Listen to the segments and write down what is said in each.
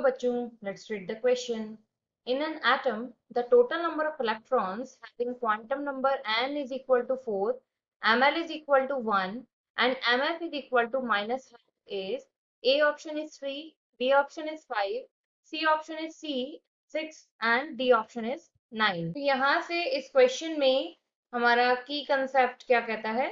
बच्चों, let's read the question. In an atom, the total number of electrons having quantum number n is equal to 4, ml is equal to 1, and mf is equal to minus half is A option is 3, B option is 5, C option is 6, and D option is 9. तो यहाँ से इस question में हमारा की concept क्या कहता है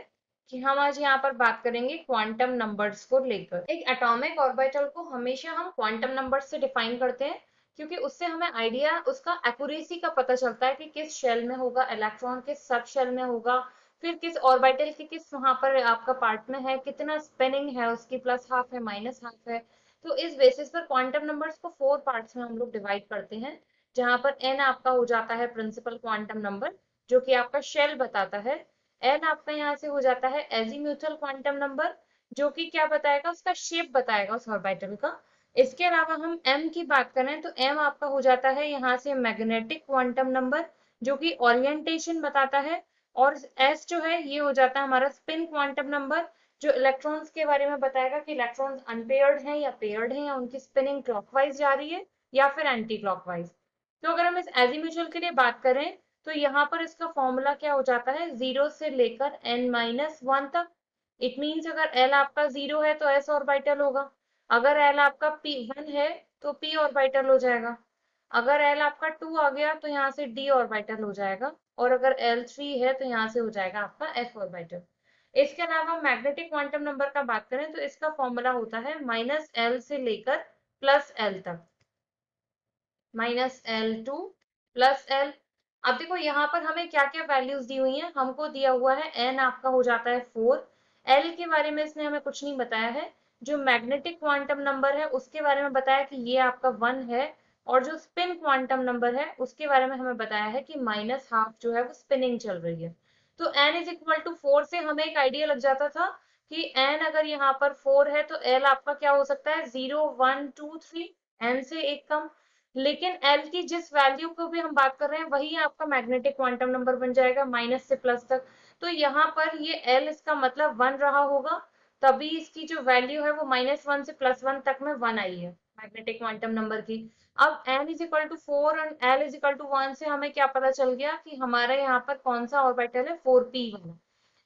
कि हम आज यहाँ पर बात करेंगे क्वांटम नंबर्स को लेकर। एक एटॉमिक ऑर्बिटल को हमेशा हम क्वांटम नंबर्स से डिफाइन करते हैं क्योंकि उससे हमें आइडिया उसका एक्यूरेसी का पता चलता है कि किस शेल में होगा इलेक्ट्रॉन, किस सब शेल में होगा, फिर किस ऑर्बिटल के किस वहां पर आपका पार्ट में है, कितना स्पिनिंग है उसकी, प्लस हाफ है माइनस हाफ है। तो इस बेसिस पर क्वांटम नंबर्स को 4 पार्ट्स में हम लोग डिवाइड करते हैं, जहां पर एन आपका हो जाता है प्रिंसिपल क्वांटम नंबर जो कि आपका शेल बताता है। एन आपका यहाँ से हो जाता है एजीम्यूथल क्वांटम नंबर जो कि क्या बताएगा, उसका शेप बताएगा उस ऑर्बिटल का। इसके अलावा हम एम की बात करें तो एम आपका हो जाता है यहाँ से मैग्नेटिक क्वांटम नंबर जो कि ओरिएंटेशन बताता है। और एस जो है ये हो जाता है हमारा स्पिन क्वांटम नंबर जो इलेक्ट्रॉन्स के बारे में बताएगा कि इलेक्ट्रॉन्स अनपेयर्ड हैं या पेयर्ड हैं या उनकी स्पिनिंग क्लॉकवाइज जा रही है या फिर एंटी क्लॉकवाइज। तो अगर हम इस एजीम्यूचुअल के लिए बात करें तो यहाँ पर इसका फॉर्मूला क्या हो जाता है, 0 से लेकर n-1 तक। इट मीन्स अगर L आपका 0 है तो s ऑर्बिटल होगा, अगर L आपका P1 है तो P ऑर्बिटल हो जाएगा, अगर L आपका 2 आ गया तो यहाँ से D ऑर्बिटल हो जाएगा, और अगर L3 है तो यहाँ से हो जाएगा आपका f ऑर्बिटल। इसके अलावा मैग्नेटिक क्वांटम नंबर का बात करें तो इसका फॉर्मूला होता है -L से लेकर +L तक, -L2 +L। अब देखो यहाँ पर हमें क्या क्या वैल्यूज दी हुई हैं, हमको दिया हुआ है n आपका हो जाता है 4, L के बारे में इसने हमें कुछ नहीं बताया है। जो मैग्नेटिक क्वांटम नंबर है उसके बारे में बताया कि ये आपका 1 है, और जो स्पिन क्वांटम नंबर है उसके बारे में हमें बताया है कि -12 जो है वो स्पिनिंग चल रही है। तो n इज इक्वल टू 4 से हमें एक आइडिया लग जाता था कि n अगर यहाँ पर 4 है तो L आपका क्या हो सकता है, 0 1 2 3, n से एक कम। लेकिन L की जिस वैल्यू को भी हम बात कर रहे हैं वही आपका मैग्नेटिक क्वांटम नंबर बन जाएगा, माइनस से प्लस तक। तो यहाँ पर ये L इसका मतलब 1 रहा होगा, तभी इसकी जो वैल्यू है वो -1 से +1 तक में 1 आई है मैग्नेटिक क्वांटम नंबर की। अब n इज इक्वल टू 4 और L इज इक्वल टू 1 से हमें क्या पता चल गया कि हमारे यहाँ पर कौन सा ऑर्बिटल है, 4p1।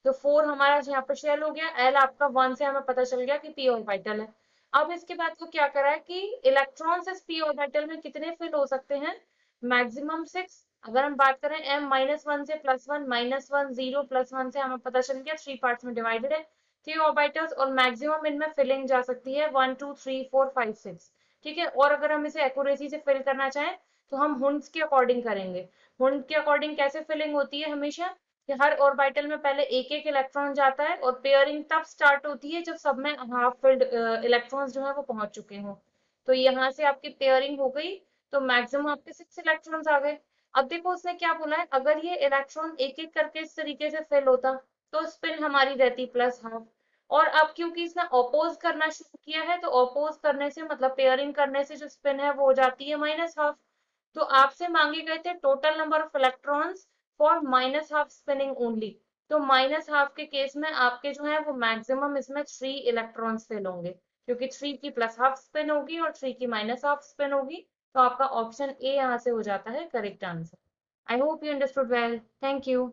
तो 4 हमारा यहाँ पर शेल हो गया, L आपका 1 से हमें पता चल गया कि p ऑर्बिटल है। अब इसके बाद वो क्या करा है कि इलेक्ट्रॉन्स इस p ऑर्बिटल में कितने फिल हो सकते हैं, मैक्सिमम 6। अगर हम बात करें m-1 से +1, -1 0 +1 से हमें पता चल गया 3 पार्ट्स में डिवाइडेड है 3 ऑर्बिटल्स, और मैक्सिमम इनमें फिलिंग जा सकती है 1 2 3 4 5 6। ठीक है, और अगर हम इसे एक्यूरेसी से फिल करना चाहें तो हम हुंड्स के अकॉर्डिंग करेंगे। हुंड के अकॉर्डिंग कैसे फिलिंग होती है, हमेशा कि हर ऑर्बिटल में पहले एक एक इलेक्ट्रॉन जाता है और पेयरिंग तब स्टार्ट होती है जब सब में हाफ फिल्ड इलेक्ट्रॉन्स जो है वो पहुंच चुके हों। तो यहाँ से आपकी पेयरिंग हो गई तो मैक्सिमम आपके 6 इलेक्ट्रॉन्स आ गए। अब देखो उसने क्या बोला है, अगर ये इलेक्ट्रॉन एक एक करके इस तरीके से फिल होता तो स्पिन हमारी रहती +12। और अब क्योंकि इसने अपोज करना शुरू किया है तो अपोज करने से मतलब पेयरिंग करने से जो स्पिन है वो हो जाती है -12। तो आपसे मांगे गए थे total number of electrons for -12 spinning only. तो -12 के केस में आपके जो है वो मैक्सिमम इसमें 3 इलेक्ट्रॉन्स फिल होंगे, क्योंकि 3 की +12 स्पिन होगी और 3 की -12 स्पिन होगी। तो आपका ऑप्शन ए यहाँ से हो जाता है correct answer. I hope you understood well, thank you.